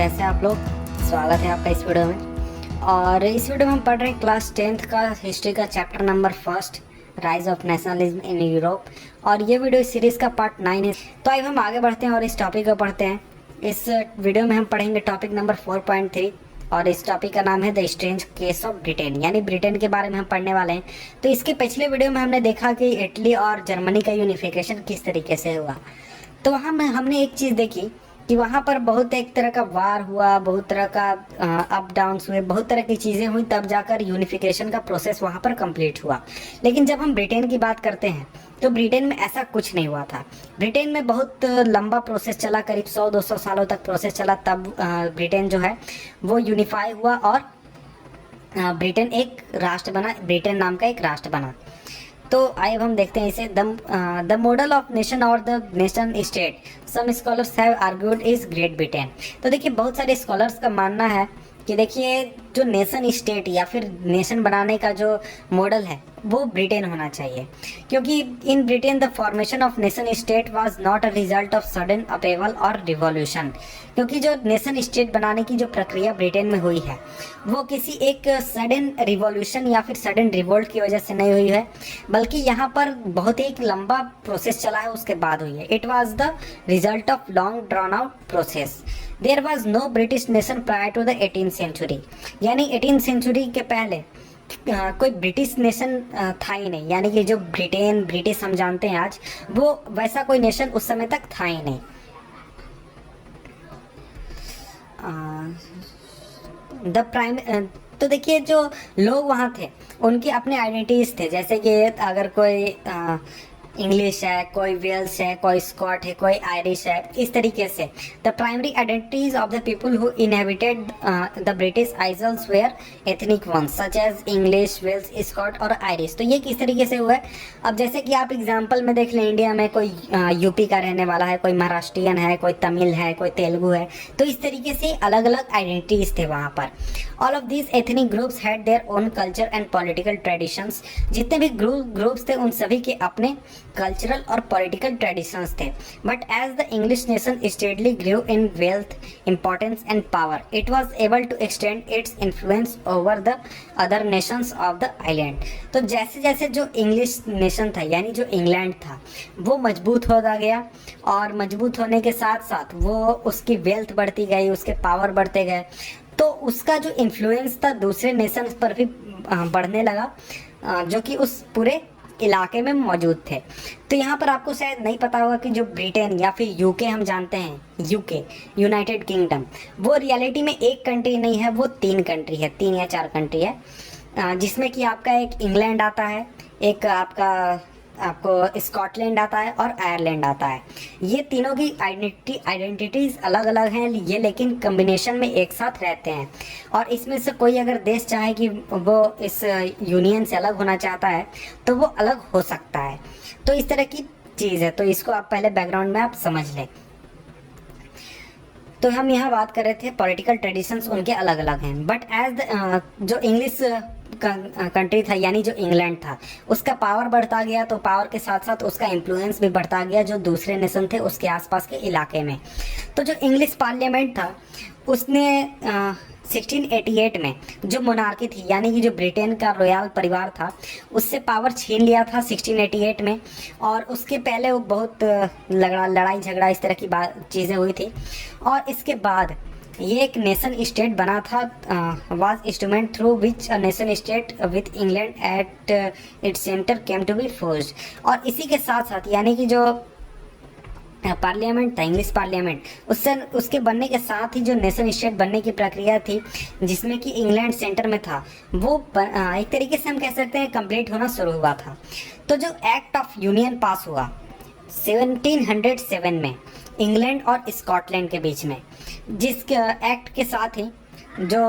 कैसे हैं आप लोग। स्वागत है आपका इस वीडियो में। और इस वीडियो में हम पढ़ रहे हैं क्लास 10th का हिस्ट्री का chapter number 1 rise of nationalism in Europe. और ये वीडियो इस सीरीज़ का पार्ट 9 है। तो अब हम आगे बढ़ते हैं और इस टॉपिक को पढ़ते हैं। इस वीडियो में हम पढ़ेंगे टॉपिक नंबर 4.3 और इस टॉपिक का नाम है the strange case of Britain, यानी ब्रिटेन के बारे में हम पढ़ने वाले हैं। तो इसके पिछले वीडियो में हमने देखा कि इटली और जर्मनी का यूनिफिकेशन किस तरीके से हुआ। तो वहाँ में हमने एक चीज़ देखी कि वहाँ पर बहुत एक तरह का वार हुआ, बहुत तरह का अप डाउन्स हुए, बहुत तरह की चीज़ें हुई, तब जाकर यूनिफिकेशन का प्रोसेस वहाँ पर कंप्लीट हुआ। लेकिन जब हम ब्रिटेन की बात करते हैं तो ब्रिटेन में ऐसा कुछ नहीं हुआ था। ब्रिटेन में बहुत लंबा प्रोसेस चला, करीब 100-200 सालों तक प्रोसेस चला, तब ब्रिटेन जो है वो यूनिफाई हुआ और ब्रिटेन एक राष्ट्र बना, ब्रिटेन नाम का एक राष्ट्र बना। तो आइए हम देखते हैं इसे। द मॉडल ऑफ नेशन और the nation state some scholars have argued is Great Britain. तो देखिए बहुत सारे स्कॉलर्स का मानना है कि देखिए जो नेशन स्टेट या फिर नेशन बनाने का जो मॉडल है वो ब्रिटेन होना चाहिए, क्योंकि in Britain the formation of nation state was not a result of sudden upheaval और रिवॉल्यूशन। क्योंकि जो नेशन स्टेट बनाने की जो प्रक्रिया ब्रिटेन में हुई है वो किसी एक सडन रिवॉल्यूशन या फिर सडन रिवोल्ट की वजह से नहीं हुई है, बल्कि यहाँ पर बहुत ही एक लंबा प्रोसेस चला है, उसके बाद हुई है। It was the result of long drawn out process. There was no British nation prior to the 18th century, यानी 18th सेंचुरी के पहले कोई ब्रिटिश नेशन था ही नहीं। यानी कि जो ब्रिटेन ब्रिटिश हम जानते हैं आज, वो वैसा कोई नेशन उस समय तक था ही नहीं। द प्राइम तो देखिए जो लोग वहाँ थे उनकी अपने आइडेंटिटीज थे, जैसे कि अगर कोई इंग्लिश है, कोई वेल्स है, कोई स्कॉट है, कोई आयरिश है, इस तरीके से the primary identities of the people who inhabited the British isles were ethnic ones such as English, Welsh, Scot और आयरिश। तो ये किस तरीके से हुआ है। अब जैसे कि आप एग्जांपल में देख लें, इंडिया में कोई यूपी का रहने वाला है, कोई महाराष्ट्रियन है, कोई तमिल है, कोई तेलुगु है, तो इस तरीके से अलग अलग आइडेंटिटीज थे वहाँ पर। All of these ethnic groups had their own culture and political traditions. जितने भी ग्रुप्स थे उन सभी के अपने कल्चरल और पॉलिटिकल ट्रेडिशंस थे। But as the English nation steadily grew in wealth, importance and power, it was able to extend its influence over the other nations of the island. तो जैसे जैसे जो इंग्लिश नेशन था, यानी जो England था, वो मजबूत होता गया, और मजबूत होने के साथ साथ वो उसकी वेल्थ बढ़ती गई, उसके पावर बढ़ते गए, तो उसका जो इन्फ्लुएंस था दूसरे नेशंस पर भी बढ़ने लगा, जो कि उस पूरे इलाके में मौजूद थे। तो यहाँ पर आपको शायद नहीं पता होगा कि जो ब्रिटेन या फिर यूके हम जानते हैं, यूके यूनाइटेड किंगडम, वो रियलिटी में एक कंट्री नहीं है, वो 3 कंट्री है, 3 या 4 कंट्री है, जिसमें कि आपका एक इंग्लैंड आता है, एक आपको स्कॉटलैंड आता है और आयरलैंड आता है। ये तीनों की आइडेंटिटीज अलग अलग हैं, ये लेकिन कम्बिनेशन में एक साथ रहते हैं। और इसमें से कोई अगर देश चाहे कि वो इस यूनियन से अलग होना चाहता है तो वो अलग हो सकता है। तो इस तरह की चीज़ है, तो इसको आप पहले बैकग्राउंड में आप समझ लें। तो हम यहाँ बात कर रहे थे पॉलिटिकल ट्रेडिशंस उनके अलग अलग हैं, बट एज जो इंग्लिश कंट्री था, यानी जो इंग्लैंड था, उसका पावर बढ़ता गया, तो पावर के साथ साथ उसका इन्फ्लुएंस भी बढ़ता गया जो दूसरे नेशन थे उसके आसपास के इलाके में। तो जो इंग्लिश पार्लियामेंट था उसने 1688 में जो मोनार्की थी, यानी कि जो ब्रिटेन का रॉयल परिवार था, उससे पावर छीन लिया था 1688 में। और उसके पहले वो बहुत लड़ाई झगड़ा इस तरह की चीज़ें हुई थी। और इसके बाद ये एक नेशन स्टेट बना था, was instrument through which a nation state with England at its centre came to be forced. और इसी के साथ साथ यानी कि जो पार्लियामेंट था, इंग्लिश पार्लियामेंट, उससे उसके बनने के साथ ही जो नेशन स्टेट बनने की प्रक्रिया थी, जिसमें कि इंग्लैंड सेंटर में था, वो एक तरीके से हम कह सकते हैं कंप्लीट होना शुरू हुआ था। तो जो एक्ट ऑफ यूनियन पास हुआ 1707 में इंग्लैंड और स्कॉटलैंड के बीच में, जिस एक्ट के साथ ही जो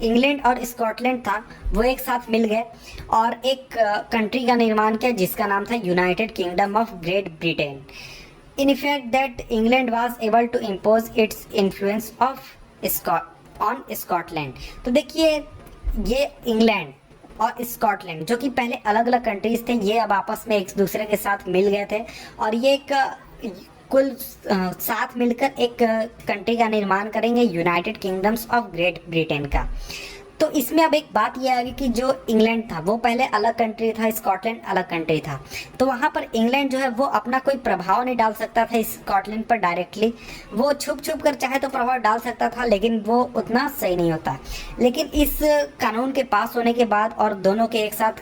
इंग्लैंड और स्कॉटलैंड था वो एक साथ मिल गए और एक कंट्री का निर्माण किया जिसका नाम था United Kingdom of Great Britain. In effect that England was able to impose its influence on Scotland. तो देखिए ये इंग्लैंड और स्कॉटलैंड जो कि पहले अलग अलग कंट्रीज थे, ये अब आपस में एक दूसरे के साथ मिल गए थे और ये एक कुल साथ मिलकर एक कंट्री का निर्माण करेंगे, United kingdoms of Great Britain का। तो इसमें अब एक बात यह आ गई कि जो इंग्लैंड था वो पहले अलग कंट्री था, स्कॉटलैंड अलग कंट्री था। तो वहाँ पर इंग्लैंड जो है वो अपना कोई प्रभाव नहीं डाल सकता था स्कॉटलैंड पर डायरेक्टली। वो छुप छुप कर चाहे तो प्रभाव डाल सकता था, लेकिन वो उतना सही नहीं होता। लेकिन इस कानून के पास होने के बाद और दोनों के एक साथ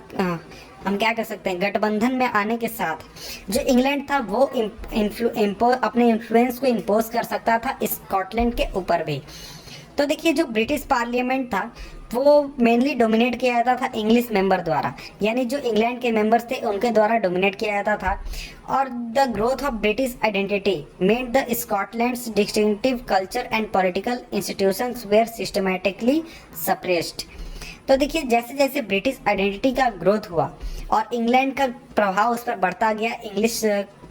हम क्या कह सकते हैं, गठबंधन में आने के साथ जो इंग्लैंड था वो अपने इन्फ्लुएंस को इम्पोज कर सकता था स्कॉटलैंड के ऊपर भी। तो देखिए जो ब्रिटिश पार्लियामेंट था वो मेनली डोमिनेट किया जाता था इंग्लिश मेंबर द्वारा, यानी जो इंग्लैंड के मेंबर्स थे उनके द्वारा डोमिनेट किया जाता था। और the growth of British identity made the Scotland's distinctive culture and political institutions were systematically suppressed. तो देखिए जैसे जैसे ब्रिटिश आइडेंटिटी का ग्रोथ हुआ और इंग्लैंड का प्रभाव उस पर बढ़ता गया,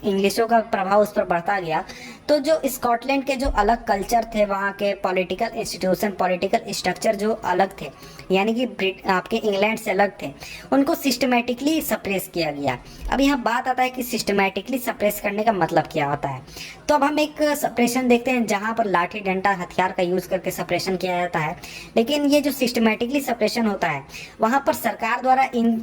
इंग्लिशों का प्रभाव उस पर बढ़ता गया, तो जो स्कॉटलैंड के जो अलग कल्चर थे, वहाँ के पॉलिटिकल इंस्टीट्यूशन, पॉलिटिकल स्ट्रक्चर जो अलग थे, यानी कि आपके इंग्लैंड से अलग थे, उनको सिस्टमैटिकली सप्रेस किया गया। अब यहाँ बात आता है कि सिस्टमैटिकली सप्रेस करने का मतलब क्या होता है। तो अब हम एक सप्रेशन देखते हैं जहाँ पर लाठी डंडा हथियार का यूज़ करके सप्रेशन किया जाता है। लेकिन ये जो सिस्टमैटिकली सप्रेशन होता है वहाँ पर सरकार द्वारा इन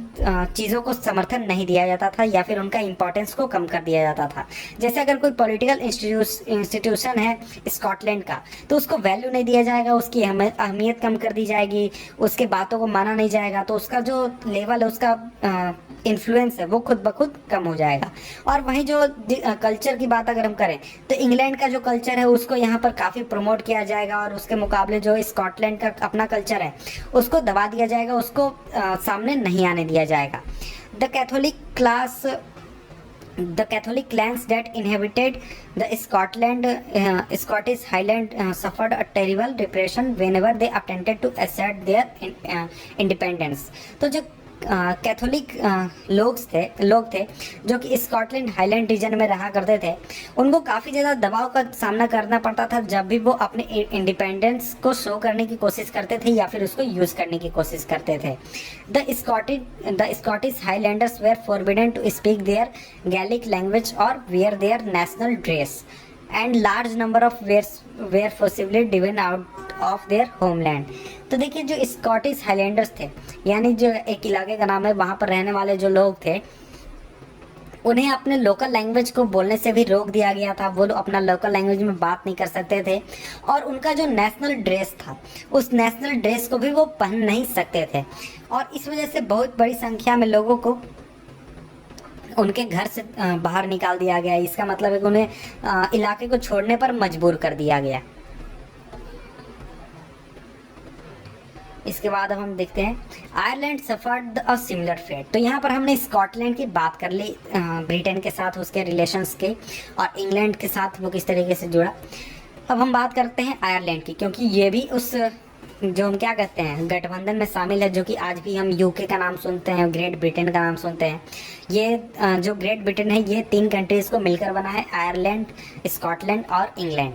चीज़ों को समर्थन नहीं दिया जाता था या फिर उनका इंपॉर्टेंस को कम कर दिया जाता था। जैसे अगर कोई पॉलिटिकल इंस्टीट्यूशन है स्कॉटलैंड का तो उसको वैल्यू नहीं दिया जाएगा, उसकी अहमियत कम कर दी जाएगी, उसके बातों को माना नहीं जाएगा, तो उसका जो लेवल है, उसका इन्फ्लुएंस है वो खुद ब खुद कम हो जाएगा। और वहीं जो कल्चर की बात अगर हम करें तो इंग्लैंड का जो कल्चर है उसको यहाँ पर काफ़ी प्रमोट किया जाएगा और उसके मुकाबले जो स्कॉटलैंड का अपना कल्चर है उसको दबा दिया जाएगा, उसको सामने नहीं आने दिया जाएगा। The Catholic clans that inhabited the Scottish Highland suffered a terrible repression whenever they attempted to assert their independence। तो जो कैथोलिक लोग थे जो कि स्कॉटलैंड हाईलैंड रीजन में रहा करते थे, उनको काफ़ी ज़्यादा दबाव का सामना करना पड़ता था जब भी वो अपने इंडिपेंडेंस को शो करने की कोशिश करते थे या फिर उसको यूज़ करने की कोशिश करते थे। The Scottish Highlanders were forbidden to speak their Gaelic language और were their national dress and large number of were forcibly driven out of their homeland. तो देखिए जो स्कॉटिश हाईलैंडर्स थे, यानी जो एक इलाके का नाम है, वहाँ पर रहने वाले जो लोग थे उन्हें अपने लोकल लैंग्वेज को बोलने से भी रोक दिया गया था। वो अपना लोकल लैंग्वेज में बात नहीं कर सकते थे और उनका जो नेशनल ड्रेस था उस नेशनल ड्रेस को भी वो पहन नहीं सकते थे। और इस वजह से बहुत बड़ी संख्या में लोगों को उनके घर से बाहर निकाल दिया गया। इसका मतलब है कि उन्हें इलाके को छोड़ने पर मजबूर कर दिया गया। इसके बाद अब हम देखते हैं Ireland suffered a similar fate. तो यहाँ पर हमने स्कॉटलैंड की बात कर ली, ब्रिटेन के साथ उसके रिलेशंस के, और इंग्लैंड के साथ वो किस तरीके से जुड़ा। अब हम बात करते हैं आयरलैंड की, क्योंकि ये भी उस जो हम क्या कहते हैं गठबंधन में शामिल है, जो कि आज भी हम यूके का नाम सुनते हैं, ग्रेट ब्रिटेन का नाम सुनते हैं। ये जो ग्रेट ब्रिटेन है ये 3 कंट्रीज़ को मिलकर बना है, आयरलैंड, स्कॉटलैंड और इंग्लैंड।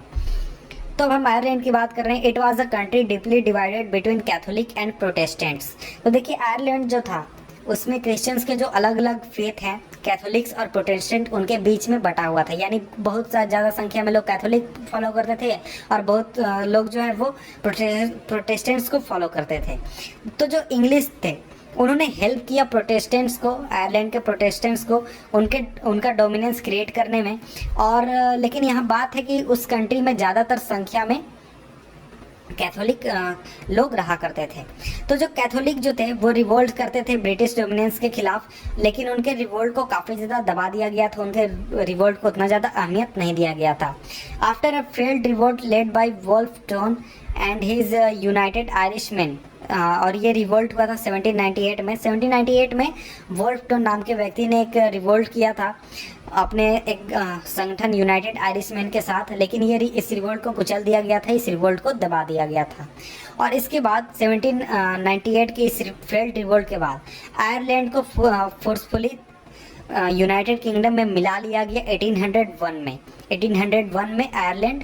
तो अब हम आयरलैंड की बात कर रहे हैं। It was a country deeply divided between Catholic and Protestants. तो देखिए आयरलैंड जो था उसमें क्रिश्चियंस के जो अलग अलग फेथ हैं, कैथोलिक्स और प्रोटेस्टेंट, उनके बीच में बटा हुआ था। यानी बहुत ज़्यादा संख्या में लोग कैथोलिक फॉलो करते थे और बहुत लोग जो है वो प्रोटेस्टेंट्स को फॉलो करते थे। तो जो इंग्लिश थे उन्होंने हेल्प किया प्रोटेस्टेंट्स को, आयरलैंड के प्रोटेस्टेंट्स को, उनका डोमिनेंस क्रिएट करने में। और लेकिन यहाँ बात है कि उस कंट्री में ज़्यादातर संख्या में कैथोलिक लोग रहा करते थे। तो जो कैथोलिक जो थे वो रिवोल्ट करते थे ब्रिटिश डोमिनेंस के खिलाफ, लेकिन उनके रिवोल्ट को काफ़ी ज़्यादा दबा दिया गया था, उनके रिवोल्ट को उतना ज़्यादा अहमियत नहीं दिया गया था। After a failed revolt led by Wolfe Tone and his United Irishman, और ये रिवोल्ट हुआ था 1798 में। 1798 में वोल्फ टोन नाम के व्यक्ति ने एक रिवोल्ट किया था अपने एक संगठन यूनाइटेड आयरिशमैन के साथ, लेकिन ये इस रिवोल्ट को कुचल दिया गया था, इस रिवोल्ट को दबा दिया गया था। और इसके बाद 1798 के इस फेल्ड रिवोल्ट के बाद आयरलैंड को फोर्सफुली यूनाइटेड किंगडम में मिला लिया गया 1801 में। 1801 में आयरलैंड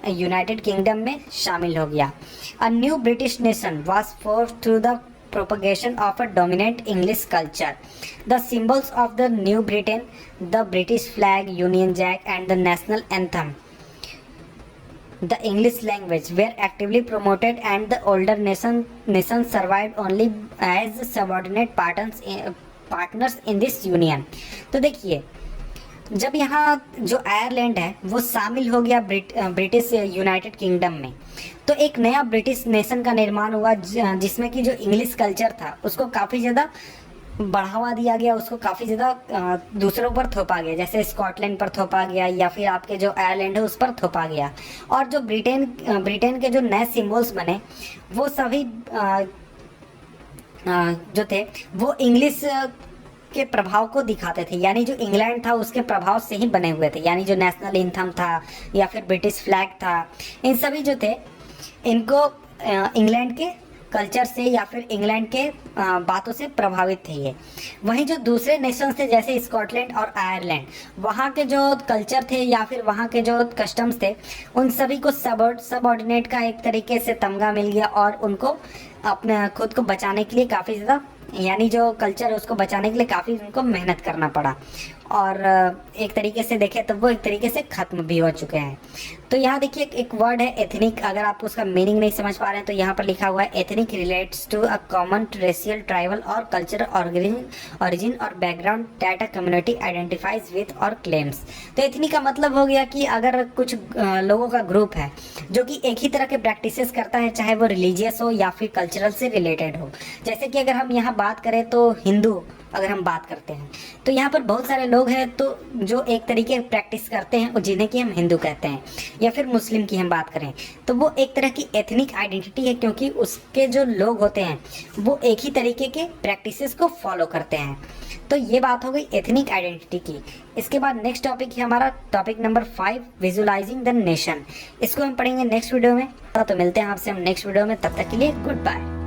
यूनाइटेड किंगडम में शामिल हो गया। A new British nation was forced through the propagation of a dominant English culture. The symbols of the New Britain, the British flag, Union Jack, and the national anthem, the English language, were actively promoted, and the older nations survived only as subordinate partners in this union. तो देखिए, जब यहाँ जो Ireland है वो शामिल हो गया ब्रिटिश यूनाइटेड किंगडम में, तो एक नया ब्रिटिश नेशन का निर्माण हुआ जिसमें कि जो इंग्लिश कल्चर था उसको काफ़ी ज़्यादा बढ़ावा दिया गया, उसको काफ़ी ज़्यादा दूसरों पर थोपा गया, जैसे स्कॉटलैंड पर थोपा गया या फिर आपके जो आयरलैंड है उस पर थोपा गया। और जो ब्रिटेन के जो नए सिम्बल्स बने वो सभी जो थे वो इंग्लिश के प्रभाव को दिखाते थे, यानी जो इंग्लैंड था उसके प्रभाव से ही बने हुए थे, यानी जो नेशनल एंथम था या फिर ब्रिटिश फ्लैग था, इन सभी जो थे इनको इंग्लैंड के कल्चर से या फिर इंग्लैंड के बातों से प्रभावित थे ये। वहीं जो दूसरे नेशंस थे जैसे स्कॉटलैंड और आयरलैंड, वहाँ के जो कल्चर थे या फिर वहाँ के जो कस्टम्स थे उन सभी को सबऑर्डिनेट का एक तरीके से तमगा मिल गया और उनको अपने खुद को बचाने के लिए काफ़ी ज़्यादा, यानी जो कल्चर है उसको बचाने के लिए काफ़ी उनको मेहनत करना पड़ा और एक तरीके से देखें तो वो एक तरीके से ख़त्म भी हो चुके हैं। तो यहाँ देखिए एक वर्ड है एथनिक, अगर आप उसका मीनिंग नहीं समझ पा रहे हैं तो यहाँ पर लिखा हुआ है ethnic relates to a common racial tribal और कल्चरल ओरिजिन और background that a community identifies with और क्लेम्स। तो एथनिक का मतलब हो गया कि अगर कुछ लोगों का ग्रुप है जो कि एक ही तरह के प्रैक्टिसेस करता है, चाहे वो रिलीजियस हो या फिर कल्चरल से रिलेटेड हो। जैसे कि अगर हम यहाँ बात करें तो हिंदू अगर हम बात करते हैं तो यहाँ पर बहुत सारे लोग हैं तो जो एक तरीके प्रैक्टिस करते हैं जिन्हें कि हम हिंदू कहते हैं, या फिर मुस्लिम की हम बात करें तो वो एक तरह की एथनिक आइडेंटिटी है क्योंकि उसके जो लोग होते हैं वो एक ही तरीके के प्रैक्टिसेस को फॉलो करते हैं। तो ये बात हो गई एथनिक आइडेंटिटी की। इसके बाद नेक्स्ट टॉपिक है हमारा topic number 5, visualising the nation. इसको हम पढ़ेंगे नेक्स्ट वीडियो में। तो मिलते हैं आपसे हम नेक्स्ट वीडियो में, तब तक के लिए गुड बाय।